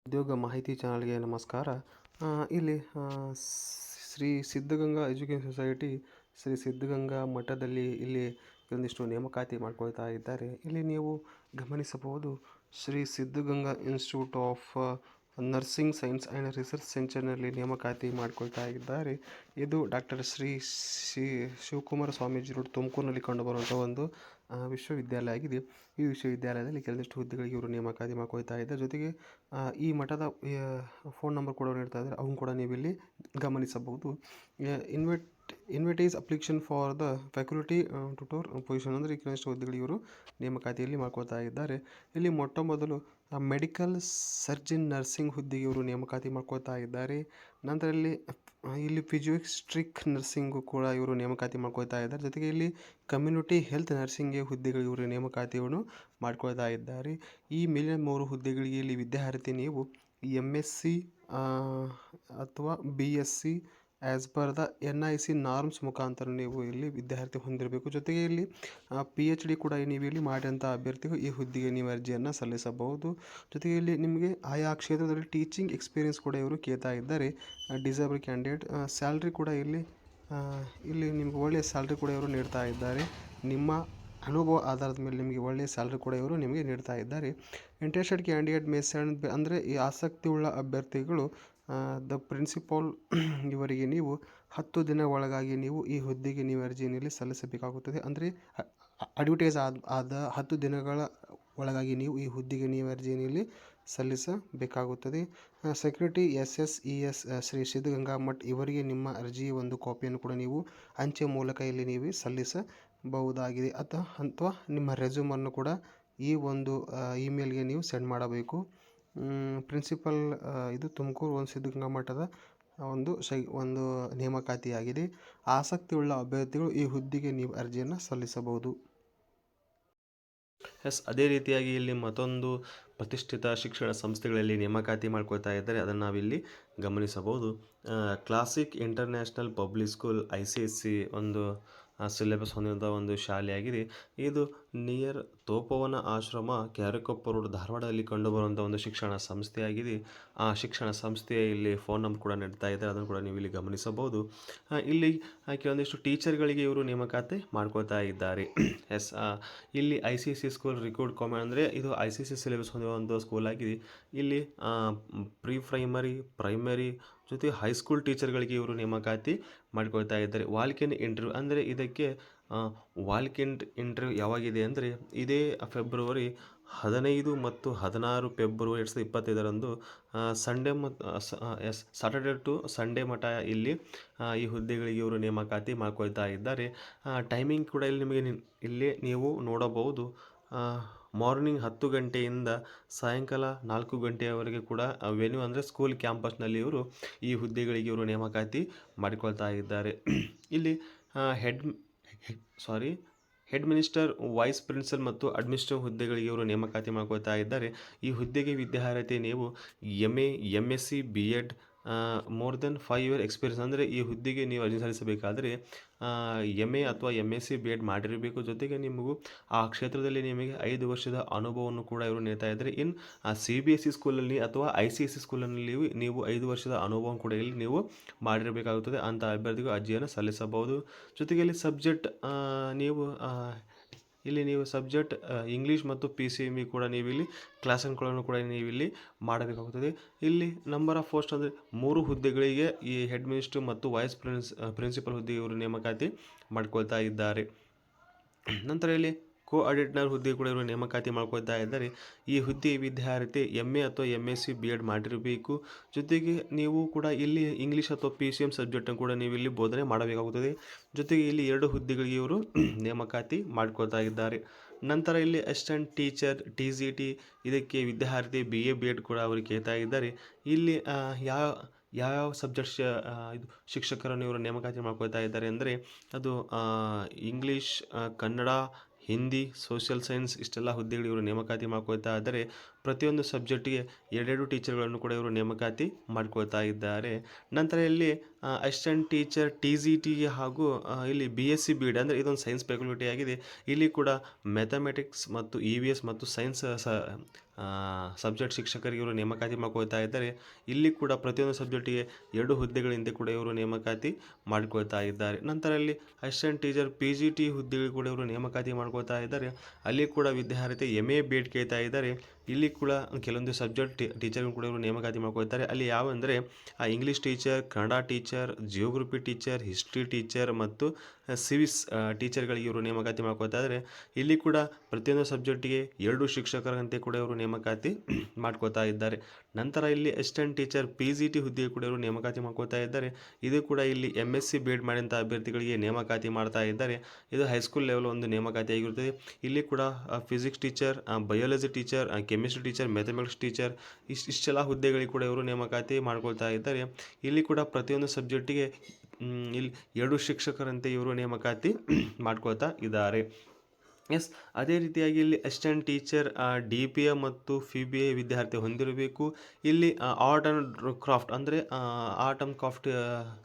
ಉದ್ಯೋಗ ಮಾಹಿತಿ ಚಾನಲ್ಗೆ ನಮಸ್ಕಾರ. ಇಲ್ಲಿ ಶ್ರೀ ಸಿದ್ಧಗಂಗಾ ಎಜುಕೇಷನ್ ಸೊಸೈಟಿ, ಶ್ರೀ ಸಿದ್ಧಗಂಗಾ ಮಠದಲ್ಲಿ ಇಲ್ಲಿ ಕೆಲವೊಂದಿಷ್ಟು ನೇಮಕಾತಿ ಮಾಡ್ಕೊಳ್ತಾ ಇದ್ದಾರೆ. ಇಲ್ಲಿ ನೀವು ಗಮನಿಸಬಹುದು, Shri Siddaganga institute of nursing science and research ಸೆಂಟರ್ನಲ್ಲಿ ನೇಮಕಾತಿ ಮಾಡ್ಕೊಳ್ತಾ ಇದ್ದಾರೆ. ಇದು ಡಾಕ್ಟರ್ ಶ್ರೀ ಶಿವಕುಮಾರ ಸ್ವಾಮೀಜಿ ರೋಡ್, ತುಮಕೂರಿನಲ್ಲಿ ಕಂಡುಬರುವಂಥ ಒಂದು ವಿಶ್ವವಿದ್ಯಾಲಯ ಆಗಿದೆ. ಈ ವಿಶ್ವವಿದ್ಯಾಲಯದಲ್ಲಿ ಕೆಲವೊಂದಿಷ್ಟು ಹುದ್ದೆಗಳಿಗೆ ಇವರು ನೇಮಕಾತಿ ಮಾಡ್ಕೊಳ್ತಾ ಇದ್ದಾರೆ. ಜೊತೆಗೆ ಈ ಮಠದ ಫೋನ್ ನಂಬರ್ ಕೂಡ ನೀಡ್ತಾ ಇದ್ದಾರೆ, ಅವನು ಕೂಡ ನೀವು ಇಲ್ಲಿ ಗಮನಿಸಬಹುದು. Invites application for the faculty tutor position, ಅಂದರೆ ಕೆಲವೊಂದಿಷ್ಟು ಹುದ್ದೆಗಳಿಗೆ ಇವರು ನೇಮಕಾತಿಯಲ್ಲಿ ಮಾಡ್ಕೊಳ್ತಾ ಇದ್ದಾರೆ. ಇಲ್ಲಿ ಮೊಟ್ಟ ಮೊದಲು ಮೆಡಿಕಲ್ ಸರ್ಜನ್ ನರ್ಸಿಂಗ್ ಹುದ್ದೆಗೆ ಇವರು ನೇಮಕಾತಿ ಮಾಡ್ಕೊಳ್ತಾ ಇದ್ದಾರೆ. ನಂತರ ಇಲ್ಲಿ ಫಿಜಿಯೋಸ್ಟ್ರಿಕ್ ನರ್ಸಿಂಗು ಕೂಡ ಇವರು ನೇಮಕಾತಿ ಮಾಡ್ಕೊಳ್ತಾ ಇದ್ದಾರೆ. ಜೊತೆಗೆ ಇಲ್ಲಿ ಕಮ್ಯುನಿಟಿ ಹೆಲ್ತ್ ನರ್ಸಿಂಗ್ಗೆ ಹುದ್ದೆಗಳು ಇವರು ನೇಮಕಾತಿಯನ್ನು ಮಾಡ್ಕೊಳ್ತಾ ಇದ್ದಾರೆ. ಈ ಮೇಲಿನ 3 ಹುದ್ದೆಗಳಿಗೆ ಇಲ್ಲಿ ವಿದ್ಯಾರ್ಥಿ ನೀವು MSc ಅಥವಾ BSc as per the NIC norms ಮುಖಾಂತರ ನೀವು ಇಲ್ಲಿ ವಿದ್ಯಾರ್ಥಿ ಹೊಂದಿರಬೇಕು. ಜೊತೆಗೆ ಇಲ್ಲಿ PhD ಕೂಡ ನೀವು ಇಲ್ಲಿ ಮಾಡಿದಂಥ ಅಭ್ಯರ್ಥಿಗಳು ಈ ಹುದ್ದೆಗೆ ನೀವು ಅರ್ಜಿಯನ್ನು ಸಲ್ಲಿಸಬಹುದು. ಜೊತೆಗೆ ಇಲ್ಲಿ ನಿಮಗೆ ಆಯಾ ಕ್ಷೇತ್ರದಲ್ಲಿ ಟೀಚಿಂಗ್ ಎಕ್ಸ್ಪೀರಿಯನ್ಸ್ ಕೂಡ ಇವರು ಕೇಳ್ತಾ ಇದ್ದಾರೆ. ಡಿಸೇಬಲ್ ಕ್ಯಾಂಡಿಡೇಟ್ ಸ್ಯಾಲ್ರಿ ಕೂಡ ಇಲ್ಲಿ ನಿಮಗೆ ಒಳ್ಳೆಯ ಸ್ಯಾಲ್ರಿ ಕೂಡ ಇವರು ನೀಡ್ತಾ ಇದ್ದಾರೆ. ನಿಮ್ಮ ಅನುಭವ ಆಧಾರದ ಮೇಲೆ ನಿಮಗೆ ಒಳ್ಳೆಯ ಸ್ಯಾಲ್ರಿ ಕೂಡ ಇವರು ನಿಮಗೆ ನೀಡ್ತಾ ಇದ್ದಾರೆ. ಇಂಟ್ರೆಸ್ಟೆಡ್ ಕ್ಯಾಂಡಿಡೇಟ್ ಮೇ ಸೆಂಡ್, ಅಂದರೆ ಈ ಆಸಕ್ತಿಯುಳ್ಳ ಅಭ್ಯರ್ಥಿಗಳು ದ ಪ್ರಿನ್ಸಿಪಾಲ್ ಇವರಿಗೆ ನೀವು 10 ದಿನ ಒಳಗಾಗಿ ನೀವು ಈ ಹುದ್ದೆಗೆ ನೀವು ಅರ್ಜಿಯಲ್ಲಿ ಸಲ್ಲಿಸಬೇಕಾಗುತ್ತದೆ. ಅಂದರೆ ಅಡ್ವರ್ಟೈಸ್ ಆದ 10 ದಿನಗಳ ಒಳಗಾಗಿ ನೀವು ಈ ಹುದ್ದೆಗೆ ನೀವು ಅರ್ಜಿಯಲ್ಲಿ ಸಲ್ಲಿಸಬೇಕಾಗುತ್ತದೆ. ಸೆಕ್ರೆಟರಿ SSES ಶ್ರೀ ಸಿದ್ಧಗಂಗಾ ಮಠ್ ಇವರಿಗೆ ನಿಮ್ಮ ಅರ್ಜಿಯ ಒಂದು ಕಾಪಿಯನ್ನು ಕೂಡ ನೀವು ಅಂಚೆ ಮೂಲಕ ಇಲ್ಲಿ ನೀವು ಸಲ್ಲಿಸಬಹುದಾಗಿದೆ. ಅಥವಾ ನಿಮ್ಮ ರೆಸ್ಯೂಮನ್ನು ಕೂಡ ಈ ಒಂದು ಇಮೇಲ್ಗೆ ನೀವು ಸೆಂಡ್ ಮಾಡಬೇಕು. ಪ್ರಿನ್ಸಿಪಲ್ ಇದು ತುಮಕೂರು ಒಂದು ಸಿದ್ಧಗಂಗಾ ಮಠದ ಒಂದು ನೇಮಕಾತಿಯಾಗಿದೆ. ಆಸಕ್ತಿಯುಳ್ಳ ಅಭ್ಯರ್ಥಿಗಳು ಈ ಹುದ್ದೆಗೆ ನೀವು ಅರ್ಜಿಯನ್ನು ಸಲ್ಲಿಸಬಹುದು. ಅದೇ ರೀತಿಯಾಗಿ ಇಲ್ಲಿ ಮತ್ತೊಂದು ಪ್ರತಿಷ್ಠಿತ ಶಿಕ್ಷಣ ಸಂಸ್ಥೆಗಳಲ್ಲಿ ನೇಮಕಾತಿ ಮಾಡ್ಕೊಳ್ತಾ ಇದ್ದಾರೆ, ಅದನ್ನು ನಾವಿಲ್ಲಿ ಗಮನಿಸಬಹುದು. Classic international public school ICSC ಒಂದು ಸಿಲೆಬಸ್ ಹೊಂದಿದ ಒಂದು ಶಾಲೆಯಾಗಿದೆ. ಇದು ನಿಯರ್ ತೋಪವನ ಆಶ್ರಮ, ಕ್ಯಾರಕೊಪ್ಪ ರೋಡ್, ಧಾರವಾಡದಲ್ಲಿ ಕಂಡುಬರುವಂಥ ಒಂದು ಶಿಕ್ಷಣ ಸಂಸ್ಥೆಯಾಗಿದೆ. ಆ ಶಿಕ್ಷಣ ಸಂಸ್ಥೆಯ ಇಲ್ಲಿ ಫೋನ್ ನಂಬರ್ ಕೂಡ ನೀಡ್ತಾ ಇದ್ದಾರೆ, ಅದನ್ನು ಕೂಡ ನೀವು ಇಲ್ಲಿ ಗಮನಿಸಬಹುದು. ಇಲ್ಲಿ ಕೆಲವೊಂದಿಷ್ಟು ಟೀಚರ್ಗಳಿಗೆ ಇವರು ನೇಮಕಾತಿ ಮಾಡ್ಕೊಳ್ತಾ ಇದ್ದಾರೆ. ಇಲ್ಲಿ ICSC ಸ್ಕೂಲ್ ರಿಕ್ರೂಟ್ ಕಾಮೆಂಟ್, ಅಂದರೆ ಇದು ICSC ಸಿಲೆಬಸ್ ಹೊಂದಿರುವಂಥ ಸ್ಕೂಲ್ ಆಗಿದೆ. ಇಲ್ಲಿ ಪ್ರೀ ಪ್ರೈಮರಿ ಜೊತೆ ಹೈಸ್ಕೂಲ್ ಟೀಚರ್ಗಳಿಗೆ ಇವರು ನೇಮಕಾತಿ ಮಾಡ್ಕೊಳ್ತಾ ಇದ್ದಾರೆ. ವಾಲ್ಕ್-ಇನ್ ಇಂಟರ್ವ್ಯೂ, ಅಂದರೆ ಇದಕ್ಕೆ ವಾಲ್ಕ್-ಇನ್ ಇಂಟರ್ವ್ಯೂ ಯಾವಾಗಿದೆ ಅಂದರೆ ಇದೇ ಫೆಬ್ರವರಿ 15 ಮತ್ತು 16 ಫೆಬ್ರವರಿ 2025ರಂದು ಸಂಡೇ ಸಾಟರ್ಡೆ ಟು ಸಂಡೇ ಮಠ ಇಲ್ಲಿ ಈ ಹುದ್ದೆಗಳಿಗೆ ಇವರು ನೇಮಕಾತಿ ಮಾಡ್ಕೊಳ್ತಾ ಇದ್ದಾರೆ. ಟೈಮಿಂಗ್ ಕೂಡ ಇಲ್ಲಿ ನೀವು ನೋಡಬಹುದು. ಮಾರ್ನಿಂಗ್ 10 ಗಂಟೆಯಿಂದ ಸಾಯಂಕಾಲ 4 ಗಂಟೆಯವರೆಗೆ ಕೂಡ ವೆನ್ಯೂ, ಅಂದರೆ ಸ್ಕೂಲ್ ಕ್ಯಾಂಪಸ್ನಲ್ಲಿ ಇವರು ಈ ಹುದ್ದೆಗಳಿಗೆ ಇವರು ನೇಮಕಾತಿ ಮಾಡಿಕೊಳ್ತಾ ಇದ್ದಾರೆ. ಇಲ್ಲಿ ಹೆಡ್ ಮಿನಿಸ್ಟರ್, ವೈಸ್ ಪ್ರಿನ್ಸಿಪಲ್ ಮತ್ತು ಅಡ್ಮಿನಿಸ್ಟ್ರೇಟಿವ್ ಹುದ್ದೆಗಳಿಗೆ ಇವರು ನೇಮಕಾತಿ ಮಾಡ್ಕೊಳ್ತಾ ಇದ್ದಾರೆ. ಈ ಹುದ್ದೆಗೆ ವಿದ್ಯಾರ್ಹತೆ ನೀವು MA MSc B.Ed more than 5 year experience, ಅಂದರೆ ಈ ಹುದ್ದೆಗೆ ನೀವು ಅರ್ಜಿ ಸಲ್ಲಿಸಬೇಕಾದರೆ MA ಅಥವಾ MSc B.Ed ಮಾಡಿರಬೇಕು. ಜೊತೆಗೆ ನಿಮಗೂ ಆ ಕ್ಷೇತ್ರದಲ್ಲಿ ನಿಮಗೆ 5 ವರ್ಷದ ಅನುಭವವನ್ನು ಕೂಡ ಇವರು ನೀಡ್ತಾ ಇದ್ದಾರೆ. CBSE ಸ್ಕೂಲಲ್ಲಿ ಅಥವಾ ICSC ಸ್ಕೂಲಿನಲ್ಲಿ ನೀವು 5 ವರ್ಷದ ಅನುಭವ ಕೂಡ ಇಲ್ಲಿ ನೀವು ಮಾಡಿರಬೇಕಾಗುತ್ತದೆ. ಅಂಥ ಅಭ್ಯರ್ಥಿಗಳು ಅರ್ಜಿಯನ್ನು ಸಲ್ಲಿಸಬಹುದು. ಜೊತೆಗೆ ಇಲ್ಲಿ ಸಬ್ಜೆಕ್ಟ್ ನೀವು ಸಬ್ಜೆಕ್ಟ್ ಇಂಗ್ಲೀಷ್ ಮತ್ತು PCME ಕೂಡ ನೀವು ಇಲ್ಲಿ ಕ್ಲಾಸನ್ನು ಕೂಡ ನೀವು ಇಲ್ಲಿ ಮಾಡಬೇಕಾಗುತ್ತದೆ. ಇಲ್ಲಿ ನಂಬರ್ ಆಫ್ ಪೋಸ್ಟ್, ಅಂದರೆ 3 ಹುದ್ದೆಗಳಿಗೆ ಈ ಹೆಡ್ ಮಿನಿಸ್ಟರ್ ಮತ್ತು ವೈಸ್ ಪ್ರಿನ್ಸಿಪಲ್ ಹುದ್ದೆಗೆ ಇವರು ನೇಮಕಾತಿ ಮಾಡ್ಕೊಳ್ತಾ ಇದ್ದಾರೆ. ನಂತರ ಇಲ್ಲಿ ಕೋಆರ್ಡಿನೇಟರ್ ಹುದ್ದೆ ಕೂಡ ಇವರು ನೇಮಕಾತಿ ಮಾಡ್ಕೊಳ್ತಾ ಇದ್ದಾರೆ. ಈ ಹುದ್ದೆ ವಿದ್ಯಾರ್ಥಿ MA ಅಥವಾ MSc B.Ed ಮಾಡಿರಬೇಕು. ಜೊತೆಗೆ ನೀವು ಕೂಡ ಇಲ್ಲಿ ಇಂಗ್ಲೀಷ್ ಅಥವಾ PCM ಸಬ್ಜೆಕ್ಟನ್ನು ಕೂಡ ನೀವು ಇಲ್ಲಿ ಬೋಧನೆ ಮಾಡಬೇಕಾಗುತ್ತದೆ. ಜೊತೆಗೆ ಇಲ್ಲಿ 2 ಹುದ್ದೆಗಳಿಗೆ ಇವರು ನೇಮಕಾತಿ ಮಾಡ್ಕೊಳ್ತಾ ಇದ್ದಾರೆ. ನಂತರ ಇಲ್ಲಿ ಅಸಿಸ್ಟೆಂಟ್ ಟೀಚರ್ TGT, ಇದಕ್ಕೆ ವಿದ್ಯಾರ್ಥಿ BA B.Ed ಕೂಡ ಅವರು ಕೇಳ್ತಾ ಇದ್ದಾರೆ. ಇಲ್ಲಿ ಯಾವ ಸಬ್ಜೆಕ್ಟ್ಸ್ ಇದು ಶಿಕ್ಷಕರನ್ನು ಇವರು ನೇಮಕಾತಿ ಮಾಡ್ಕೊಳ್ತಾ ಇದ್ದಾರೆ ಅಂದರೆ ಅದು English, Kannada, Hindi, social science, ಇಷ್ಟೆಲ್ಲ ಹುದ್ದೆಗಳು ಇವರು ನೇಮಕಾತಿ ಮಾಡ್ಕೊಳ್ತಾ ಇದ್ದಾರೆ. ಪ್ರತಿಯೊಂದು ಸಬ್ಜೆಕ್ಟಿಗೆ ಎರಡೆರಡು ಟೀಚರ್ಗಳನ್ನು ಕೂಡ ಇವರು ನೇಮಕಾತಿ ಮಾಡ್ಕೊಳ್ತಾ ಇದ್ದಾರೆ. ನಂತರ ಇಲ್ಲಿ ಅಸಿಸ್ಟೆಂಟ್ ಟೀಚರ್ TGT ಹಾಗೂ ಇಲ್ಲಿ BSc BEd ಅಂದರೆ ಇದೊಂದು ಸೈನ್ಸ್ ಫ್ಯಾಕಲ್ಟಿ ಆಗಿದೆ. ಇಲ್ಲಿ ಕೂಡ ಮ್ಯಾಥಮೆಟಿಕ್ಸ್ ಮತ್ತು EVS ಮತ್ತು ಸೈನ್ಸ್ ಸಬ್ಜೆಕ್ಟ್ ಶಿಕ್ಷಕರಿಗೆ ಇವರು ನೇಮಕಾತಿ ಮಾಡ್ಕೊಳ್ತಾ ಇದ್ದಾರೆ. ಇಲ್ಲಿ ಕೂಡ ಪ್ರತಿಯೊಂದು ಸಬ್ಜೆಕ್ಟಿಗೆ 2 ಹುದ್ದೆಗಳಿಂದ ಕೂಡ ಇವರು ನೇಮಕಾತಿ ಮಾಡ್ಕೊಳ್ತಾ ಇದ್ದಾರೆ. ನಂತರ ಇಲ್ಲಿ ಅಸಿಸ್ಟೆಂಟ್ ಟೀಚರ್ PGT ಹುದ್ದೆಗಳು ಕೂಡ ಇವರು ನೇಮಕಾತಿ ಮಾಡ್ಕೊಳ್ತಾ ಇದ್ದಾರೆ. ಅಲ್ಲಿ ಕೂಡ ವಿದ್ಯಾರ್ಥಿ MA BEd ಕೇಳ್ತಾ ಇದ್ದಾರೆ. ಇಲ್ಲಿ ಕೂಡ ಕೆಲವೊಂದು ಸಬ್ಜೆಕ್ಟ್ ಟೀಚರ್ಗಳು ಕೂಡ ಇವರು ನೇಮಕಾತಿ ಮಾಡ್ಕೊಳ್ತಾರೆ. ಅಲ್ಲಿ ಯಾವಂದರೆ English teacher, Kannada teacher, geography teacher, history teacher ಮತ್ತು ಸಿವಿಕ್ಸ್ ಟೀಚರ್ಗಳಿಗೆ ಇವರು ನೇಮಕಾತಿ ಮಾಡ್ಕೊಳ್ತಾ ಇದ್ದಾರೆ. ಇಲ್ಲಿ ಕೂಡ ಪ್ರತಿಯೊಂದು ಸಬ್ಜೆಕ್ಟಿಗೆ 2 ಶಿಕ್ಷಕರಂತೆ ಕೂಡ ಇವರು ನೇಮಕಾತಿ ಮಾಡ್ಕೊಳ್ತಾ ಇದ್ದಾರೆ. ನಂತರ ಇಲ್ಲಿ ಅಸಿಸ್ಟೆಂಟ್ ಟೀಚರ್ PGT ಹುದ್ದೆಗೆ ಕೂಡ ಇವರು ನೇಮಕಾತಿ ಮಾಡ್ಕೊಳ್ತಾ ಇದ್ದಾರೆ. ಇದು ಕೂಡ ಇಲ್ಲಿ MSc BEd ಮಾಡಿದಂಥ ಅಭ್ಯರ್ಥಿಗಳಿಗೆ ನೇಮಕಾತಿ ಮಾಡ್ತಾ ಇದ್ದಾರೆ. ಇದು ಹೈಸ್ಕೂಲ್ ಲೆವೆಲ್ ಒಂದು ನೇಮಕಾತಿ ಆಗಿರುತ್ತದೆ. ಇಲ್ಲಿ ಕೂಡ physics teacher, biology teacher, chemistry teacher, mathematics teacher ಇಷ್ಟೆಲ್ಲ ಹುದ್ದೆಗಳಿಗೆ ಕೂಡ ಇವರು ನೇಮಕಾತಿ ಮಾಡ್ಕೊಳ್ತಾ ಇದ್ದಾರೆ. ಇಲ್ಲಿ ಕೂಡ ಪ್ರತಿಯೊಂದು ಸಬ್ಜೆಕ್ಟಿಗೆ ಇಲ್ಲಿ 2 ಶಿಕ್ಷಕರಂತೆ ಇವರು ನೇಮಕಾತಿ ಮಾಡ್ಕೊಳ್ತಾ ಇದ್ದಾರೆ. ಎಸ್, ಅದೇ ರೀತಿಯಾಗಿ ಇಲ್ಲಿ ಅಸಿಸ್ಟೆಂಟ್ ಟೀಚರ್ DPA ಮತ್ತು FBA ವಿದ್ಯಾರ್ಥಿ ಹೊಂದಿರಬೇಕು. ಇಲ್ಲಿ ಆರ್ಟ್ ಆ್ಯಂಡ್ ಕ್ರಾಫ್ಟ್ ಅಂದರೆ ಆರ್ಟ್ ಆ್ಯಂಡ್ ಕ್ರಾಫ್ಟ್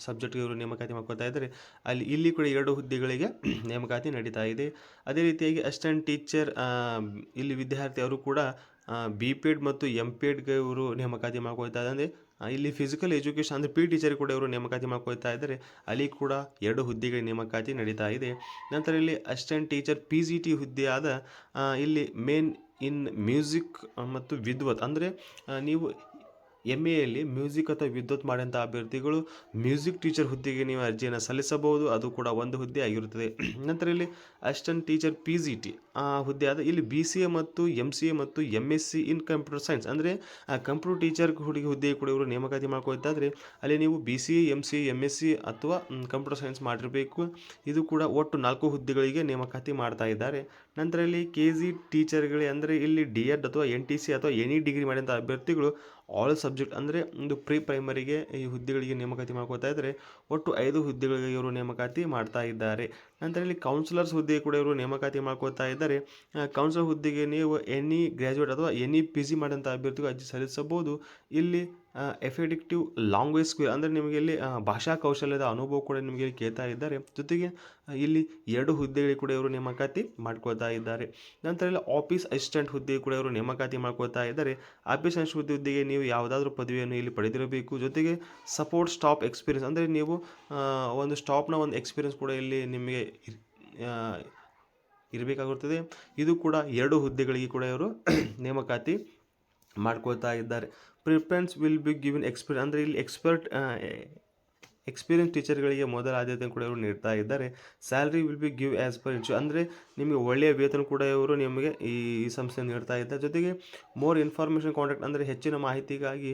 ಸಬ್ಜೆಕ್ಟ್ಗೆ ಇವರು ನೇಮಕಾತಿ ಮಾಡ್ಕೊಳ್ತಾ ಇದ್ದಾರೆ. ಇಲ್ಲಿ ಕೂಡ 2 ಹುದ್ದೆಗಳಿಗೆ ನೇಮಕಾತಿ ನಡೀತಾ ಇದೆ. ಅದೇ ರೀತಿಯಾಗಿ ಅಸಿಸ್ಟೆಂಟ್ ಟೀಚರ್ ಇಲ್ಲಿ ವಿದ್ಯಾರ್ಥಿ ಅವರು ಕೂಡ BPEd ಮತ್ತು MPEdಗೆ ಇವರು ನೇಮಕಾತಿ ಮಾಡ್ಕೊಳ್ತಾ ಇದ್ದಾರೆ. ಇಲ್ಲಿ ಫಿಸಿಕಲ್ ಎಜುಕೇಷನ್ ಅಂದರೆ PE ಟೀಚರ್ ಕೂಡ ಇವರು ನೇಮಕಾತಿ ಮಾಡ್ಕೊಳ್ತಾ ಇದ್ದಾರೆ. ಅಲ್ಲಿ ಕೂಡ 2 ಹುದ್ದೆಗಳ ನೇಮಕಾತಿ ನಡೀತಾ ಇದೆ. ನಂತರ ಇಲ್ಲಿ ಅಸಿಸ್ಟೆಂಟ್ ಟೀಚರ್ PGT ಹುದ್ದೆಯಾದ ಇಲ್ಲಿ ಮೇನ್ ಇನ್ ಮ್ಯೂಸಿಕ್ ಮತ್ತು ವಿದ್ವತ್ ಅಂದರೆ ನೀವು MAಯಲ್ಲಿ ಮ್ಯೂಸಿಕ್ ಅಥವಾ ವಿದ್ವತ್ ಮಾಡಿದಂಥ ಅಭ್ಯರ್ಥಿಗಳು ಮ್ಯೂಸಿಕ್ ಟೀಚರ್ ಹುದ್ದೆಗೆ ನೀವು ಅರ್ಜಿಯನ್ನು ಸಲ್ಲಿಸಬಹುದು. ಅದು ಕೂಡ ಒಂದು ಹುದ್ದೆ ಆಗಿರುತ್ತದೆ. ನಂತರ ಇಲ್ಲಿ ಅಸಿಸ್ಟೆಂಟ್ ಟೀಚರ್ PGT ಹುದ್ದೆಯಾದ ಇಲ್ಲಿ BCA ಮತ್ತು MCA ಮತ್ತು MSc ಇನ್ ಕಂಪ್ಯೂಟರ್ ಸೈನ್ಸ್ ಅಂದರೆ ಕಂಪ್ಯೂಟರ್ ಟೀಚರ್ ಹುದ್ದೆಗೆ ಕೂಡ ಇವರು ನೇಮಕಾತಿ ಮಾಡ್ಕೊಳ್ತಾ ಇದ್ದಾರೆ. ಅಲ್ಲಿ ನೀವು BCA, MCA, MSc ಅಥವಾ ಕಂಪ್ಯೂಟರ್ ಸೈನ್ಸ್ ಮಾಡಿರಬೇಕು. ಇದು ಕೂಡ ಒಟ್ಟು 4 ಹುದ್ದೆಗಳಿಗೆ ನೇಮಕಾತಿ ಮಾಡ್ತಾ ಇದ್ದಾರೆ. ನಂತರ ಇಲ್ಲಿ KG ಟೀಚರ್ಗಳೇ ಅಂದರೆ ಇಲ್ಲಿ DED ಅಥವಾ NTC ಅಥವಾ ಎನಿ ಡಿಗ್ರಿ ಮಾಡಿದಂಥ ಅಭ್ಯರ್ಥಿಗಳು ಆಲ್ ಸಬ್ಜೆಕ್ಟ್ ಅಂದರೆ ಒಂದು ಪ್ರೀ ಪ್ರೈಮರಿಗೆ ಈ ಹುದ್ದೆಗಳಿಗೆ ನೇಮಕಾತಿ ಮಾಡ್ಕೊಳ್ತಾ ಇದ್ದಾರೆ. ಒಟ್ಟು 5 ಹುದ್ದೆಗಳಿಗೆ ಇವರು ನೇಮಕಾತಿ ಮಾಡ್ತಾ ಇದ್ದಾರೆ. ನಂತರ ಇಲ್ಲಿ ಕೌನ್ಸಿಲರ್ಸ್ ಹುದ್ದೆಗೆ ಕೂಡ ಇವರು ನೇಮಕಾತಿ ಮಾಡ್ಕೊಳ್ತಾ ಇದ್ದಾರೆ. ಕೌನ್ಸಿಲರ್ ಹುದ್ದೆಗೆ ನೀವು ಎನಿ ಗ್ರ್ಯಾಜುಯೇಟ್ ಅಥವಾ ಎನಿ PG ಮಾಡಿದಂಥ ಅಭ್ಯರ್ಥಿಗಳು ಅರ್ಜಿ ಸಲ್ಲಿಸಬಹುದು. ಇಲ್ಲಿ ಎಫೆಕ್ಟಿವ್ ಲ್ಯಾಂಗ್ವೇಜ್ ಸ್ಕಿಲ್ ಅಂದರೆ ನಿಮಗೆ ಇಲ್ಲಿ ಭಾಷಾ ಕೌಶಲ್ಯದ ಅನುಭವ ಕೂಡ ನಿಮಗೆ ಕೇಳ್ತಾ ಇದ್ದಾರೆ. ಜೊತೆಗೆ ಇಲ್ಲಿ 2 ಹುದ್ದೆಗಳಿಗೆ ಕೂಡ ಇವರು ನೇಮಕಾತಿ ಮಾಡ್ಕೊಳ್ತಾ ಇದ್ದಾರೆ. ನಂತರ ಇಲ್ಲಿ ಆಫೀಸ್ ಅಸಿಸ್ಟೆಂಟ್ ಹುದ್ದೆಗೆ ಕೂಡ ಇವರು ನೇಮಕಾತಿ ಮಾಡ್ಕೊಳ್ತಾ ಇದ್ದಾರೆ. ಆಫೀಸ್ ಅಸಿಸ್ಟೆಂಟ್ ಹುದ್ದೆಗೆ ನೀವು ಯಾವುದಾದ್ರೂ ಪದವಿಯನ್ನು ಇಲ್ಲಿ ಪಡೆದಿರಬೇಕು. ಜೊತೆಗೆ ಸಪೋರ್ಟ್ ಸ್ಟಾಫ್ ಎಕ್ಸ್ಪೀರಿಯನ್ಸ್ ಅಂದರೆ ನೀವು ಒಂದು ಸ್ಟಾಫ್ನ ಒಂದು ಎಕ್ಸ್ಪೀರಿಯನ್ಸ್ ಕೂಡ ಇಲ್ಲಿ ನಿಮಗೆ ಇರಬೇಕಾಗಿರುತ್ತದೆ. ಇದು ಕೂಡ 2 ಹುದ್ದೆಗಳಿಗೆ ಕೂಡ ಇವರು ನೇಮಕಾತಿ ಮಾಡ್ಕೊಳ್ತಾ ಇದ್ದಾರೆ. Preference will be given experience ಅಂದರೆ ಇಲ್ಲಿ ಎಕ್ಸ್ಪೀರಿಯನ್ಸ್ ಟೀಚರ್ಗಳಿಗೆ ಮೊದಲ ಆದ್ಯತೆ ಕೂಡ ಇವರು ನೀಡ್ತಾ ಇದ್ದಾರೆ. Salary will be give as per ಇನ್ಶು ಅಂದರೆ ನಿಮಗೆ ಒಳ್ಳೆಯ ವೇತನ ಕೂಡ ಇವರು ನಿಮಗೆ ಈ ಸಂಸ್ಥೆ ನೀಡ್ತಾ ಇದ್ದಾರೆ. ಜೊತೆಗೆ ಮೋರ್ ಇನ್ಫಾರ್ಮೇಷನ್ ಕಾಂಟ್ಯಾಕ್ಟ್ ಅಂದರೆ ಹೆಚ್ಚಿನ ಮಾಹಿತಿಗಾಗಿ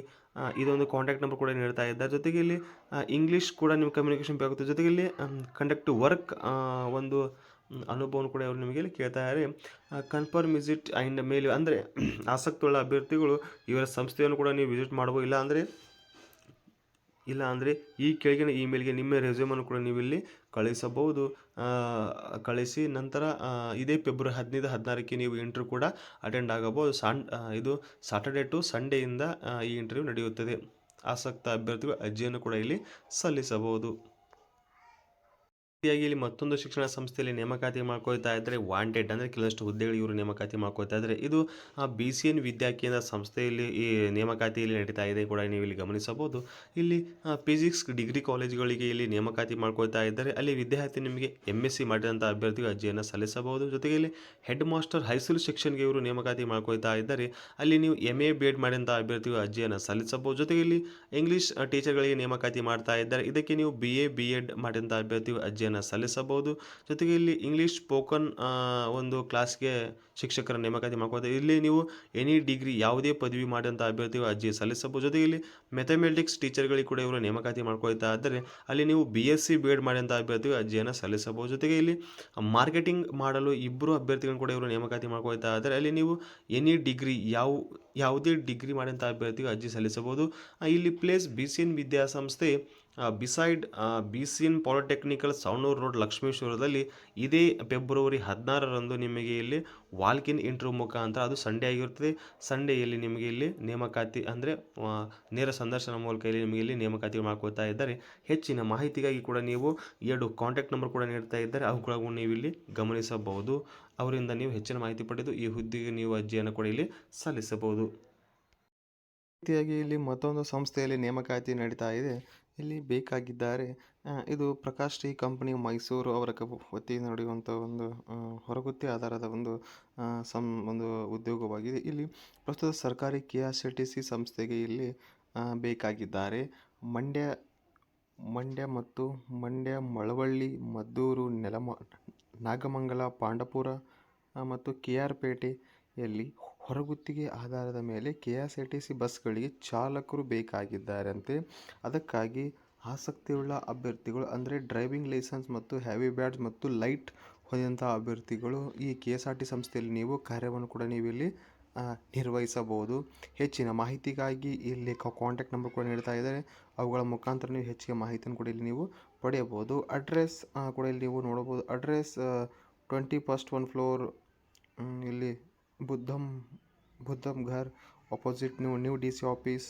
ಇದೊಂದು ಕಾಂಟ್ಯಾಕ್ಟ್ ನಂಬರ್ ಕೂಡ ನೀಡ್ತಾ ಇದ್ದಾರೆ. ಜೊತೆಗೆ ಇಲ್ಲಿ ಇಂಗ್ಲೀಷ್ ಕೂಡ ನಿಮ್ಮ ಕಮ್ಯುನಿಕೇಷನ್ ಬೇಕಾಗುತ್ತೆ. ಜೊತೆಗೆ ಇಲ್ಲಿ ಕಂಡಕ್ಟ್ ವರ್ಕ್ ಒಂದು ಅನುಭವವನ್ನು ಕೂಡ ಇವರು ನಿಮಗೆ ಕೇಳ್ತಾ ಇದ್ದಾರೆ. ಕನ್ಫರ್ಮ್ ವಿಸಿಟ್ ಆ್ಯಂಡ್ ಮೇಲ್ ಅಂದರೆ ಆಸಕ್ತಿಯುಳ್ಳ ಅಭ್ಯರ್ಥಿಗಳು ಇವರ ಸಂಸ್ಥೆಯನ್ನು ಕೂಡ ನೀವು ವಿಸಿಟ್ ಮಾಡ್ಬೋದು. ಇಲ್ಲ ಅಂದರೆ ಈ ಕೆಳಗಿನ ಇಮೇಲ್ಗೆ ನಿಮ್ಮ ರೆಸ್ಯೂಮನ್ನು ಕೂಡ ನೀವು ಇಲ್ಲಿ ಕಳಿಸಬಹುದು. ಕಳಿಸಿ ನಂತರ ಇದೇ ಫೆಬ್ರವರಿ 15, 16ಕ್ಕೆ ನೀವು ಇಂಟರ್ವ್ಯೂ ಕೂಡ ಅಟೆಂಡ್ ಆಗಬಹುದು. ಇದು ಸಾಟರ್ಡೆ ಟು ಸಂಡೇಯಿಂದ ಈ ಇಂಟರ್ವ್ಯೂ ನಡೆಯುತ್ತದೆ. ಆಸಕ್ತ ಅಭ್ಯರ್ಥಿಗಳು ಅರ್ಜಿಯನ್ನು ಕೂಡ ಇಲ್ಲಿ ಸಲ್ಲಿಸಬಹುದು. ಇಲ್ಲಿ ಮತ್ತೊಂದು ಶಿಕ್ಷಣ ಸಂಸ್ಥೆಯಲ್ಲಿ ನೇಮಕಾತಿ ಮಾಡ್ಕೊಳ್ತಾ ಇದ್ದಾರೆ. ವಾಂಟೆಡ್ ಅಂದರೆ ಕೆಲವಷ್ಟು ಹುದ್ದೆಗಳು ಇವರು ನೇಮಕಾತಿ ಮಾಡ್ಕೊಳ್ತಾ ಇದ್ದಾರೆ. ಇದು BCN ವಿದ್ಯಾಕೇಂದ್ರ ಸಂಸ್ಥೆಯಲ್ಲಿ ಈ ನೇಮಕಾತಿಯಲ್ಲಿ ನಡೀತಾ ಇದೆ ಕೂಡ ನೀವು ಇಲ್ಲಿ ಗಮನಿಸಬಹುದು. ಇಲ್ಲಿ ಫಿಸಿಕ್ಸ್ ಡಿಗ್ರಿ ಕಾಲೇಜುಗಳಿಗೆ ಇಲ್ಲಿ ನೇಮಕಾತಿ ಮಾಡ್ಕೊಳ್ತಾ ಇದ್ದಾರೆ. ಅಲ್ಲಿ ವಿದ್ಯಾರ್ಥಿ ನಿಮಗೆ MSc ಮಾಡಿದಂಥ ಅಭ್ಯರ್ಥಿಗಳು ಅರ್ಜಿಯನ್ನು ಸಲ್ಲಿಸಬಹುದು. ಜೊತೆಗೆ ಇಲ್ಲಿ ಹೆಡ್ ಮಾಸ್ಟರ್ ಹೈಸ್ಕೂಲ್ ಸೆಕ್ಷನ್ಗೆ ಇವರು ನೇಮಕಾತಿ ಮಾಡ್ಕೊಳ್ತಾ ಇದ್ದಾರೆ. ಅಲ್ಲಿ ನೀವು MA BEd ಮಾಡಿದಂಥ ಅಭ್ಯರ್ಥಿಗಳು ಅರ್ಜಿಯನ್ನು ಸಲ್ಲಿಸಬಹುದು. ಜೊತೆಗೆ ಇಲ್ಲಿ ಇಂಗ್ಲೀಷ್ ಟೀಚರ್ಗಳಿಗೆ ನೇಮಕಾತಿ ಮಾಡ್ತಾ ಇದ್ದಾರೆ. ಇದಕ್ಕೆ ನೀವು BA BEd ಮಾಡಿದಂಥ ಅಭ್ಯರ್ಥಿಗಳು ಅರ್ಜಿಯನ್ನು ಸಲ್ಲಿಸಬಹುದು. ಜೊತೆಗೆ ಇಲ್ಲಿ ಇಂಗ್ಲೀಷ್ ಸ್ಪೋಕನ್ ಒಂದು ಕ್ಲಾಸ್ಗೆ ಶಿಕ್ಷಕರ ನೇಮಕಾತಿ ಮಾಡ್ಕೊಳ್ತಾರೆ. ಇಲ್ಲಿ ನೀವು ಎನಿ ಡಿಗ್ರಿ ಯಾವುದೇ ಪದವಿ ಮಾಡಿದಂಥ ಅಭ್ಯರ್ಥಿಗಳು ಅರ್ಜಿ ಸಲ್ಲಿಸಬಹುದು. ಜೊತೆಗೆ ಇಲ್ಲಿ ಮ್ಯಾಥಮೆಟಿಕ್ಸ್ ಟೀಚರ್ಗಳಿಗೆ ಕೂಡ ಇವರು ನೇಮಕಾತಿ ಮಾಡ್ಕೊಳ್ತಾ ಇದ್ದಾರೆ. ಅಲ್ಲಿ ನೀವು BSc BEd ಮಾಡಿದಂಥ ಅಭ್ಯರ್ಥಿಗಳು ಅರ್ಜಿಯನ್ನು ಸಲ್ಲಿಸಬಹುದು. ಜೊತೆಗೆ ಇಲ್ಲಿ ಮಾರ್ಕೆಟಿಂಗ್ ಮಾಡಲು 2 ಅಭ್ಯರ್ಥಿಗಳನ್ನು ಕೂಡ ಇವರು ನೇಮಕಾತಿ ಮಾಡ್ಕೊಳ್ತಾ ಇದ್ದಾರೆ. ಅಲ್ಲಿ ನೀವು ಎನಿ ಡಿಗ್ರಿ ಯಾವುದೇ ಡಿಗ್ರಿ ಮಾಡಿದಂಥ ಅಭ್ಯರ್ಥಿಗಳು ಅರ್ಜಿ ಸಲ್ಲಿಸಬಹುದು. ಇಲ್ಲಿ ಪ್ಲೇಸ್ BCN ವಿದ್ಯಾಸಂಸ್ಥೆ beside BCN polytechnical Savanur road ಲಕ್ಷ್ಮೇಶ್ವರದಲ್ಲಿ ಇದೇ ಫೆಬ್ರವರಿ 16ರಂದು ನಿಮಗೆ ಇಲ್ಲಿ ವಾಲ್ಕ್-ಇನ್ ಇಂಟರ್ವ್ಯೂ ಮುಖಾಂತರ, ಅದು ಸಂಡೇ ಆಗಿರುತ್ತದೆ. ಸಂಡೇಯಲ್ಲಿ ನಿಮಗೆ ಇಲ್ಲಿ ನೇಮಕಾತಿ ಅಂದರೆ ನೇರ ಸಂದರ್ಶನ ಮೂಲಕ ಇಲ್ಲಿ ನಿಮಗೆ ಇಲ್ಲಿ ನೇಮಕಾತಿ ಮಾಡ್ಕೊಳ್ತಾ ಇದ್ದಾರೆ. ಹೆಚ್ಚಿನ ಮಾಹಿತಿಗಾಗಿ ಕೂಡ ನೀವು 2 ಕಾಂಟ್ಯಾಕ್ಟ್ ನಂಬರ್ ಕೂಡ ನೀಡ್ತಾ ಇದ್ದಾರೆ, ಅವುಗಳನ್ನು ನೀವು ಇಲ್ಲಿ ಗಮನಿಸಬಹುದು. ಅವರಿಂದ ನೀವು ಹೆಚ್ಚಿನ ಮಾಹಿತಿ ಪಡೆದು ಈ ಹುದ್ದೆಗೆ ನೀವು ಅರ್ಜಿಯನ್ನು ಕೂಡ ಇಲ್ಲಿ ಸಲ್ಲಿಸಬಹುದು. ರೀತಿಯಾಗಿ ಇಲ್ಲಿ ಮತ್ತೊಂದು ಸಂಸ್ಥೆಯಲ್ಲಿ ನೇಮಕಾತಿ ನಡೀತಾ ಇದೆ. ಇಲ್ಲಿ ಬೇಕಾಗಿದ್ದಾರೆ. ಇದು ಪ್ರಕಾಶ್ ಟೀ ಕಂಪನಿ ಮೈಸೂರು ಅವರ ವತಿಯಿಂದ ನಡೆಯುವಂಥ ಒಂದು ಹೊರಗುತ್ತಿ ಆಧಾರದ ಒಂದು ಉದ್ಯೋಗವಾಗಿದೆ. ಇಲ್ಲಿ ಪ್ರಸ್ತುತ ಸರ್ಕಾರಿ KSRTC ಸಂಸ್ಥೆಗೆ ಇಲ್ಲಿ ಬೇಕಾಗಿದ್ದಾರೆ. ಮಂಡ್ಯ ಮತ್ತು ಮಳವಳ್ಳಿ, ಮದ್ದೂರು, ನಾಗಮಂಗಲ, ಪಾಂಡವಪುರ ಮತ್ತು KR ಪೇಟೆಯಲ್ಲಿ ಹೊರಗುತ್ತಿಗೆ ಆಧಾರದ ಮೇಲೆ KSRTC ಬಸ್ಗಳಿಗೆ ಚಾಲಕರು ಬೇಕಾಗಿದ್ದಾರಂತೆ. ಅದಕ್ಕಾಗಿ ಆಸಕ್ತಿಯುಳ್ಳ ಅಭ್ಯರ್ಥಿಗಳು ಅಂದರೆ ಡ್ರೈವಿಂಗ್ ಲೈಸೆನ್ಸ್ ಮತ್ತು ಹೆವಿ ಬ್ಯಾಡ್ಜ್ ಮತ್ತು ಲೈಟ್ ಹೊಂದಿದಂಥ ಅಭ್ಯರ್ಥಿಗಳು ಈ KSRTC ಸಂಸ್ಥೆಯಲ್ಲಿ ನೀವು ಕಾರ್ಯವನ್ನು ಕೂಡ ನೀವು ಇಲ್ಲಿ ನಿರ್ವಹಿಸಬಹುದು. ಹೆಚ್ಚಿನ ಮಾಹಿತಿಗಾಗಿ ಇಲ್ಲಿ ಕಾಂಟ್ಯಾಕ್ಟ್ ನಂಬರ್ ಕೂಡ ನೀಡ್ತಾ ಇದ್ದಾರೆ, ಅವುಗಳ ಮುಖಾಂತರ ನೀವು ಹೆಚ್ಚಿನ ಮಾಹಿತಿಯನ್ನು ಕೂಡ ಇಲ್ಲಿ ನೀವು ಪಡೆಯಬಹುದು. ಅಡ್ರೆಸ್ ಕೂಡ ಇಲ್ಲಿ ನೀವು ನೋಡಬಹುದು. ಅಡ್ರೆಸ್ 21st 1 ಫ್ಲೋರ್, ಇಲ್ಲಿ Buddham Ghar opposite new DC office,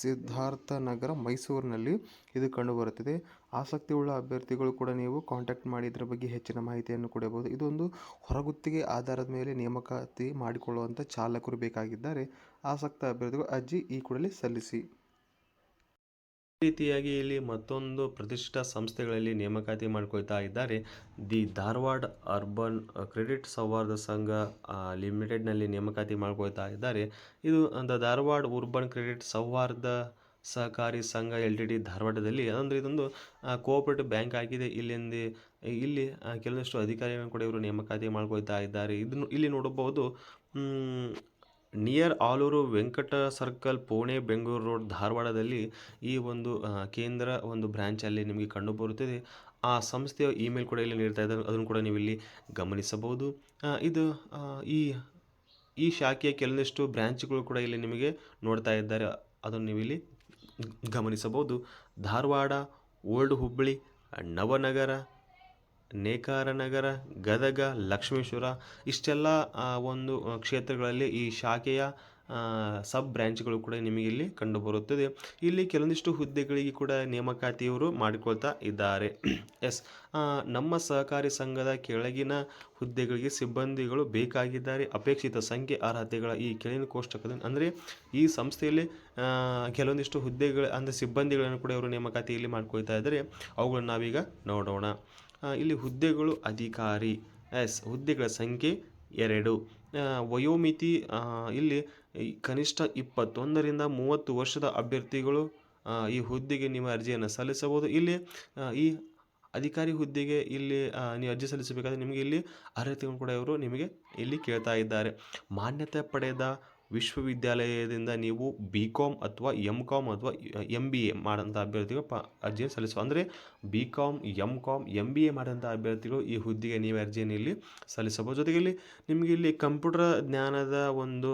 Siddhartha Nagar, ಮೈಸೂರಿನಲ್ಲಿ ಇದು ಕಂಡುಬರುತ್ತದೆ. ಆಸಕ್ತಿಯುಳ್ಳ ಅಭ್ಯರ್ಥಿಗಳು ಕೂಡ ನೀವು ಕಾಂಟ್ಯಾಕ್ಟ್ ಮಾಡಿ ಇದರ ಬಗ್ಗೆ ಹೆಚ್ಚಿನ ಮಾಹಿತಿಯನ್ನು ಕೊಡಬಹುದು. ಇದೊಂದು ಹೊರಗುತ್ತಿಗೆ ಆಧಾರದ ಮೇಲೆ ನೇಮಕಾತಿ ಮಾಡಿಕೊಳ್ಳುವಂಥ ಚಾಲಕರು ಬೇಕಾಗಿದ್ದಾರೆ. ಆಸಕ್ತ ಅಭ್ಯರ್ಥಿಗಳು ಅರ್ಜಿ ಈ ಕೂಡಲೇ ಸಲ್ಲಿಸಿ. ಈ ರೀತಿಯಾಗಿ ಇಲ್ಲಿ ಮತ್ತೊಂದು ಪ್ರತಿಷ್ಠಿತ ಸಂಸ್ಥೆಗಳಲ್ಲಿ ನೇಮಕಾತಿ ಮಾಡ್ಕೊಳ್ತಾ ಇದ್ದಾರೆ. ದಿ ಧಾರವಾಡ ಅರ್ಬನ್ ಕ್ರೆಡಿಟ್ ಸೌಹಾರ್ದ ಸಂಘ ಲಿಮಿಟೆಡ್ನಲ್ಲಿ ನೇಮಕಾತಿ ಮಾಡ್ಕೊಳ್ತಾ ಇದ್ದಾರೆ. ಇದು ಧಾರವಾಡ ಉರ್ಬನ್ ಕ್ರೆಡಿಟ್ ಸೌಹಾರ್ದ ಸಹಕಾರಿ ಸಂಘ LTD ಧಾರವಾಡದಲ್ಲಿ, ಅಂದರೆ ಇದೊಂದು ಕೋಆಪರೇಟಿವ್ ಬ್ಯಾಂಕ್ ಆಗಿದೆ. ಇಲ್ಲಿ ಕೆಲವೊಂದಿಷ್ಟು ಅಧಿಕಾರಿಗಳನ್ನು ಕೂಡ ಇವರು ನೇಮಕಾತಿ ಮಾಡ್ಕೊಳ್ತಾ ಇದ್ದಾರೆ. ಇದನ್ನು ಇಲ್ಲಿ ನೋಡಬಹುದು. Near Aluru Venkata circle, Pune, Bengaluru road, ಧಾರವಾಡದಲ್ಲಿ ಈ ಒಂದು ಕೇಂದ್ರ ಒಂದು ಬ್ರಾಂಚಲ್ಲಿ ನಿಮಗೆ ಕಂಡುಬರುತ್ತದೆ. ಆ ಸಂಸ್ಥೆಯ ಇಮೇಲ್ ಕೂಡ ಇಲ್ಲಿ ನೀಡ್ತಾ ಇದ್ದಾರೆ, ಅದನ್ನು ಕೂಡ ನೀವು ಇಲ್ಲಿ ಗಮನಿಸಬಹುದು. ಇದು ಈ ಶಾಖೆಯ ಕೆಲವೊಂದಿಷ್ಟು ಬ್ರಾಂಚ್ಗಳು ಕೂಡ ಇಲ್ಲಿ ನಿಮಗೆ ನೋಡ್ತಾ ಇದ್ದಾರೆ, ಅದನ್ನು ನೀವು ಇಲ್ಲಿ ಗಮನಿಸಬಹುದು. ಧಾರವಾಡ, ಓಲ್ಡ್ ಹುಬ್ಬಳ್ಳಿ, ನವನಗರ, ನೇಕಾರನಗರ, ಗದಗ, ಲಕ್ಷ್ಮೇಶ್ವರ ಇಷ್ಟೆಲ್ಲ ಒಂದು ಕ್ಷೇತ್ರಗಳಲ್ಲಿ ಈ ಶಾಖೆಯ ಸಬ್ ಬ್ರ್ಯಾಂಚ್ಗಳು ಕೂಡ ನಿಮಗೆ ಇಲ್ಲಿ ಕಂಡುಬರುತ್ತದೆ. ಇಲ್ಲಿ ಕೆಲವೊಂದಿಷ್ಟು ಹುದ್ದೆಗಳಿಗೆ ಕೂಡ ನೇಮಕಾತಿಯವರು ಮಾಡಿಕೊಳ್ತಾ ಇದ್ದಾರೆ. ನಮ್ಮ ಸಹಕಾರಿ ಸಂಘದ ಕೆಳಗಿನ ಹುದ್ದೆಗಳಿಗೆ ಸಿಬ್ಬಂದಿಗಳು ಬೇಕಾಗಿದ್ದಾರೆ. ಅಪೇಕ್ಷಿತ ಸಂಖ್ಯೆ, ಅರ್ಹತೆಗಳ ಈ ಕೆಳಗಿನ ಕೋಷ್ಟಕದಲ್ಲಿ, ಅಂದರೆ ಈ ಸಂಸ್ಥೆಯಲ್ಲಿ ಕೆಲವೊಂದಿಷ್ಟು ಹುದ್ದೆಗಳು ಅಂದರೆ ಸಿಬ್ಬಂದಿಗಳನ್ನು ಕೂಡ ಇವರು ನೇಮಕಾತಿಯಲ್ಲಿ ಮಾಡ್ಕೊಳ್ತಾ ಇದ್ದಾರೆ. ಅವುಗಳನ್ನು ನಾವೀಗ ನೋಡೋಣ. ಇಲ್ಲಿ ಹುದ್ದೆಗಳು ಅಧಿಕಾರಿ. ಹುದ್ದೆಗಳ ಸಂಖ್ಯೆ 2. ವಯೋಮಿತಿ ಇಲ್ಲಿ ಕನಿಷ್ಠ 21ರಿಂದ 30 ವರ್ಷದ ಅಭ್ಯರ್ಥಿಗಳು ಈ ಹುದ್ದೆಗೆ ನಿಮ್ಮ ಅರ್ಜಿಯನ್ನು ಸಲ್ಲಿಸಬಹುದು. ಇಲ್ಲಿ ಈ ಅಧಿಕಾರಿ ಹುದ್ದೆಗೆ ಇಲ್ಲಿ ನೀವು ಅರ್ಜಿ ಸಲ್ಲಿಸಬೇಕಾದ್ರೆ ನಿಮಗೆ ಇಲ್ಲಿ ಅರ್ಹತೆಯನ್ನು ಕೂಡ ಇವರು ನಿಮಗೆ ಇಲ್ಲಿ ಕೇಳ್ತಾ ಇದ್ದಾರೆ. ಮಾನ್ಯತೆ ಪಡೆದ ವಿಶ್ವವಿದ್ಯಾಲಯದಿಂದ ನೀವು BCom ಅಥವಾ MCom ಅಥವಾ MBA ಮಾಡಿದಂಥ ಅಭ್ಯರ್ಥಿಗಳು ಅರ್ಜಿಯನ್ನು ಸಲ್ಲಿಸುವ, ಅಂದರೆ BCom, MCom, MBA ಮಾಡಿದಂಥ ಅಭ್ಯರ್ಥಿಗಳು ಈ ಹುದ್ದೆಗೆ ನೀವು ಅರ್ಜಿಯನ್ನು ಇಲ್ಲಿ ಸಲ್ಲಿಸಬಹುದು. ಜೊತೆಗೆ ಇಲ್ಲಿ ನಿಮಗೆ ಇಲ್ಲಿ ಕಂಪ್ಯೂಟರ್ ಜ್ಞಾನದ ಒಂದು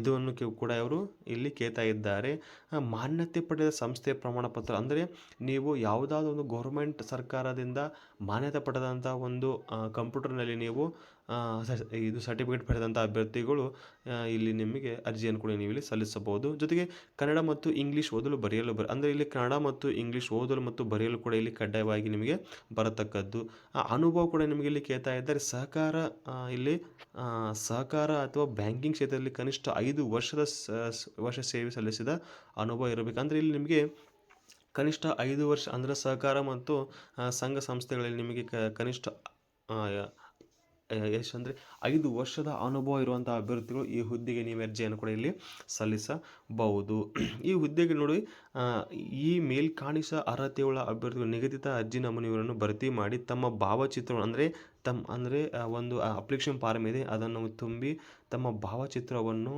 ಇದನ್ನು ಕೂಡ ಅವರು ಇಲ್ಲಿ ಕೇಳ್ತಾ ಇದ್ದಾರೆ. ಮಾನ್ಯತೆ ಪಡೆದ ಸಂಸ್ಥೆಯ ಪ್ರಮಾಣ ಪತ್ರ, ಅಂದರೆ ನೀವು ಯಾವುದಾದ್ರೂ ಒಂದು ಗೌರ್ಮೆಂಟ್ ಸರ್ಕಾರದಿಂದ ಮಾನ್ಯತೆ ಪಡೆದಂಥ ಒಂದು ಕಂಪ್ಯೂಟರ್ನಲ್ಲಿ ನೀವು ಇದು ಸರ್ಟಿಫಿಕೇಟ್ ಪಡೆದಂಥ ಅಭ್ಯರ್ಥಿಗಳು ಇಲ್ಲಿ ನಿಮಗೆ ಅರ್ಜಿಯನ್ನು ಕೂಡ ನೀವು ಇಲ್ಲಿ ಸಲ್ಲಿಸಬಹುದು. ಜೊತೆಗೆ ಕನ್ನಡ ಮತ್ತು ಇಂಗ್ಲೀಷ್ ಓದಲು ಬರೆಯಲು ಅಂದರೆ ಇಲ್ಲಿ ಕನ್ನಡ ಮತ್ತು ಇಂಗ್ಲೀಷ್ ಓದಲು ಮತ್ತು ಬರೆಯಲು ಕೂಡ ಇಲ್ಲಿ ಕಡ್ಡಾಯವಾಗಿ ನಿಮಗೆ ಬರತಕ್ಕದ್ದು. ಅನುಭವ ಕೂಡ ನಿಮಗೆ ಇಲ್ಲಿ ಕೇಳ್ತಾ ಇದ್ದಾರೆ. ಸಹಕಾರ ಅಥವಾ ಬ್ಯಾಂಕಿಂಗ್ ಕ್ಷೇತ್ರದಲ್ಲಿ ಕನಿಷ್ಠ 5 ವರ್ಷ ಸೇವೆ ಸಲ್ಲಿಸಿದ ಅನುಭವ ಇರಬೇಕು. ಅಂದರೆ ಇಲ್ಲಿ ನಿಮಗೆ ಕನಿಷ್ಠ 5 ವರ್ಷ, ಅಂದರೆ ಸಹಕಾರ ಮತ್ತು ಸಂಘ ಸಂಸ್ಥೆಗಳಲ್ಲಿ ನಿಮಗೆ ಕನಿಷ್ಠ ಅಂದರೆ 5 ವರ್ಷದ ಅನುಭವ ಇರುವಂಥ ಅಭ್ಯರ್ಥಿಗಳು ಈ ಹುದ್ದೆಗೆ ನೀವು ಅರ್ಜಿಯನ್ನು ಕೂಡ ಇಲ್ಲಿ ಸಲ್ಲಿಸಬಹುದು. ಈ ಹುದ್ದೆಗೆ ನೋಡಿ, ಈ ಮೇಲ್ಕಾಣಿಸ ಅರ್ಹತೆಯುಳ್ಳ ಅಭ್ಯರ್ಥಿಗಳು ನಿಗದಿತ ಅರ್ಜಿ ನಮೂನೆಗಳನ್ನು ಭರ್ತಿ ಮಾಡಿ ತಮ್ಮ ಭಾವಚಿತ್ರವನ್ನು, ಅಂದರೆ ಒಂದು ಅಪ್ಲಿಕೇಶನ್ ಫಾರ್ಮ್ ಇದೆ, ಅದನ್ನು ತುಂಬಿ ತಮ್ಮ ಭಾವಚಿತ್ರವನ್ನು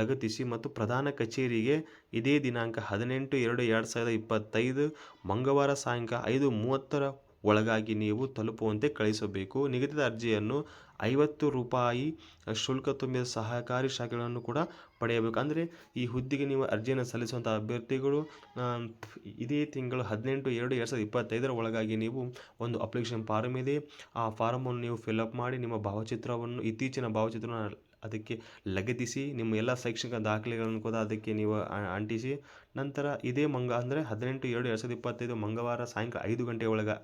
ಲಗತ್ತಿಸಿ ಮತ್ತು ಪ್ರಧಾನ ಕಚೇರಿಗೆ ಇದೇ ದಿನಾಂಕ 18/2/2025 ಮಂಗಳವಾರ ಸಾಯಂಕಾಲ 5:30 ಒಳಗಾಗಿ ನೀವು ತಲುಪುವಂತೆ ಕಳಿಸಬೇಕು. ನಿಗದಿತ ಅರ್ಜಿಯನ್ನು ₹50 ಶುಲ್ಕ ತುಂಬಿದ ಸಹಕಾರಿ ಶಾಖೆಗಳನ್ನು ಕೂಡ ಪಡೆಯಬೇಕು. ಅಂದರೆ ಈ ಹುದ್ದೆಗೆ ನೀವು ಅರ್ಜಿಯನ್ನು ಸಲ್ಲಿಸುವಂಥ ಅಭ್ಯರ್ಥಿಗಳು ಇದೇ ತಿಂಗಳು 18/2/2025 ಒಳಗಾಗಿ ನೀವು ಒಂದು ಅಪ್ಲಿಕೇಶನ್ ಫಾರಮ್ ಇದೆ. ಆ ಫಾರಮನ್ನು ನೀವು ಫಿಲ್ಅಪ್ ಮಾಡಿ ನಿಮ್ಮ ಭಾವಚಿತ್ರವನ್ನು, ಇತ್ತೀಚಿನ ಭಾವಚಿತ್ರವನ್ನು ಅದಕ್ಕೆ ಲಗತ್ತಿಸಿ, ನಿಮ್ಮ ಎಲ್ಲ ಶೈಕ್ಷಣಿಕ ದಾಖಲೆಗಳನ್ನು ಕೂಡ ಅದಕ್ಕೆ ನೀವು ಅಂಟಿಸಿ, ನಂತರ ಇದೇ ಅಂದರೆ 18/2/2025 ಮಂಗಳವಾರ ಸಾಯಂಕಾಲ 5 ಗಂಟೆ ಒಳಗೆ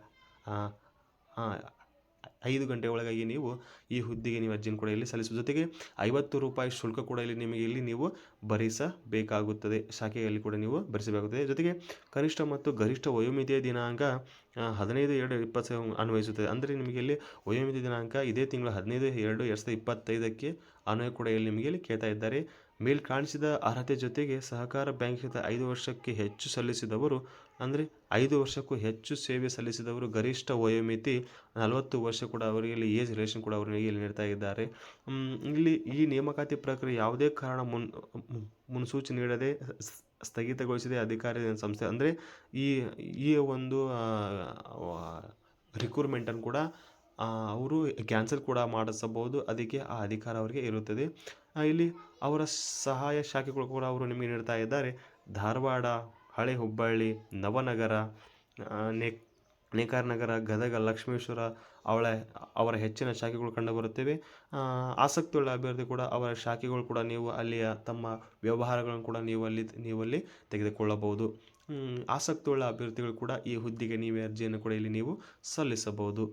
5 ಗಂಟೆ ಒಳಗಾಗಿ ನೀವು ಈ ಹುದ್ದೆಗೆ ನೀವು ಅರ್ಜಿಯನ್ನು ಕೂಡ ಇಲ್ಲಿ ಸಲ್ಲಿಸುವ ಜೊತೆಗೆ ₹50 ಶುಲ್ಕ ಕೂಡ ಇಲ್ಲಿ ನಿಮಗೆ ಇಲ್ಲಿ ನೀವು ಭರಿಸಬೇಕಾಗುತ್ತದೆ. ಶಾಖೆಯಲ್ಲಿ ಕೂಡ ನೀವು ಭರಿಸಬೇಕಾಗುತ್ತದೆ. ಜೊತೆಗೆ ಕನಿಷ್ಠ ಮತ್ತು ಗರಿಷ್ಠ ವಯೋಮಿತಿಯ ದಿನಾಂಕ 15/2/2025 ಅನ್ವಯಿಸುತ್ತದೆ. ಅಂದರೆ ನಿಮಗೆ ಇಲ್ಲಿ ವಯೋಮಿತಿ ದಿನಾಂಕ ಇದೇ ತಿಂಗಳು 15/2/2025ಕ್ಕೆ ಅನ್ವಯ ಕೂಡ ಇಲ್ಲಿ ನಿಮಗೆ ಇಲ್ಲಿ ಕೇಳ್ತಾ ಇದ್ದಾರೆ. ಮೇಲ್ ಕಾಣಿಸಿದ ಅರ್ಹತೆ ಜೊತೆಗೆ ಸಹಕಾರ ಬ್ಯಾಂಕಿಂದ 5 ವರ್ಷಕ್ಕೆ ಹೆಚ್ಚು ಸಲ್ಲಿಸಿದವರು, ಅಂದರೆ 5 ವರ್ಷಕ್ಕೂ ಹೆಚ್ಚು ಸೇವೆ ಸಲ್ಲಿಸಿದವರು, ಗರಿಷ್ಠ ವಯೋಮಿತಿ 40 ವರ್ಷ ಕೂಡ ಅವರಿಗೆ ಇಲ್ಲಿ ಏಜ್ ರಿಲೇಷನ್ ಕೂಡ ಅವರಿಗೆ ಇಲ್ಲಿ ನೀಡ್ತಾ ಇದ್ದಾರೆ. ಇಲ್ಲಿ ಈ ನೇಮಕಾತಿ ಪ್ರಕ್ರಿಯೆ ಯಾವುದೇ ಕಾರಣ ಮುನ್ಸೂಚನೆ ನೀಡದೆ ಸ್ಥಗಿತಗೊಳಿಸಿದೆ ಅಧಿಕಾರಿ ಸಂಸ್ಥೆ. ಅಂದರೆ ಈ ಒಂದು ರಿಕ್ರೂಟ್ಮೆಂಟನ್ನು ಕೂಡ ಅವರು ಕ್ಯಾನ್ಸಲ್ ಕೂಡ ಮಾಡಿಸಬಹುದು. ಅದಕ್ಕೆ ಆ ಅಧಿಕಾರ ಅವರಿಗೆ ಇರುತ್ತದೆ. ಇಲ್ಲಿ ಅವರ ಸಹಾಯ ಶಾಖೆಗಳು ಕೂಡ ಅವರು ನಿಮಗೆ ನೀಡ್ತಾ ಇದ್ದಾರೆ. ಧಾರವಾಡ, ಹಳೆ ಹುಬ್ಬಳ್ಳಿ, ನವನಗರ, ನೇಕಾರ ನಗರ, ಗದಗ, ಲಕ್ಷ್ಮೇಶ್ವರ ಅವರ ಹೆಚ್ಚಿನ ಶಾಖೆಗಳು ಕಂಡುಬರುತ್ತವೆ. ಆಸಕ್ತಿಯುಳ್ಳ ಅಭ್ಯರ್ಥಿ ಕೂಡ ಅವರ ಶಾಖೆಗಳು ಕೂಡ ನೀವು ಅಲ್ಲಿಯ ತಮ್ಮ ವ್ಯವಹಾರಗಳನ್ನು ಕೂಡ ನೀವು ಅಲ್ಲಿ ತೆಗೆದುಕೊಳ್ಳಬಹುದು. ಆಸಕ್ತಿಯುಳ್ಳ ಅಭ್ಯರ್ಥಿಗಳು ಕೂಡ ಈ ಹುದ್ದೆಗೆ ನೀವೇ ಅರ್ಜಿಯನ್ನು ಕೂಡ ಇಲ್ಲಿ ನೀವು ಸಲ್ಲಿಸಬಹುದು.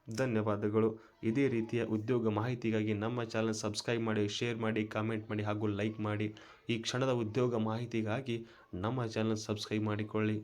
ಧನ್ಯವಾದಗಳು. ಇದೇ ರೀತಿಯ ಉದ್ಯೋಗ ಮಾಹಿತಿಗಾಗಿ ನಮ್ಮ ಚಾನಲ್ ಸಬ್ಸ್ಕ್ರೈಬ್ ಮಾಡಿ, ಶೇರ್ ಮಾಡಿ, ಕಾಮೆಂಟ್ ಮಾಡಿ ಹಾಗೂ ಲೈಕ್ ಮಾಡಿ. ಈ ಕ್ಷಣದ ಉದ್ಯೋಗ ಮಾಹಿತಿಗಾಗಿ ನಮ್ಮ ಚಾನಲ್ ಸಬ್ಸ್ಕ್ರೈಬ್ ಮಾಡಿಕೊಳ್ಳಿ.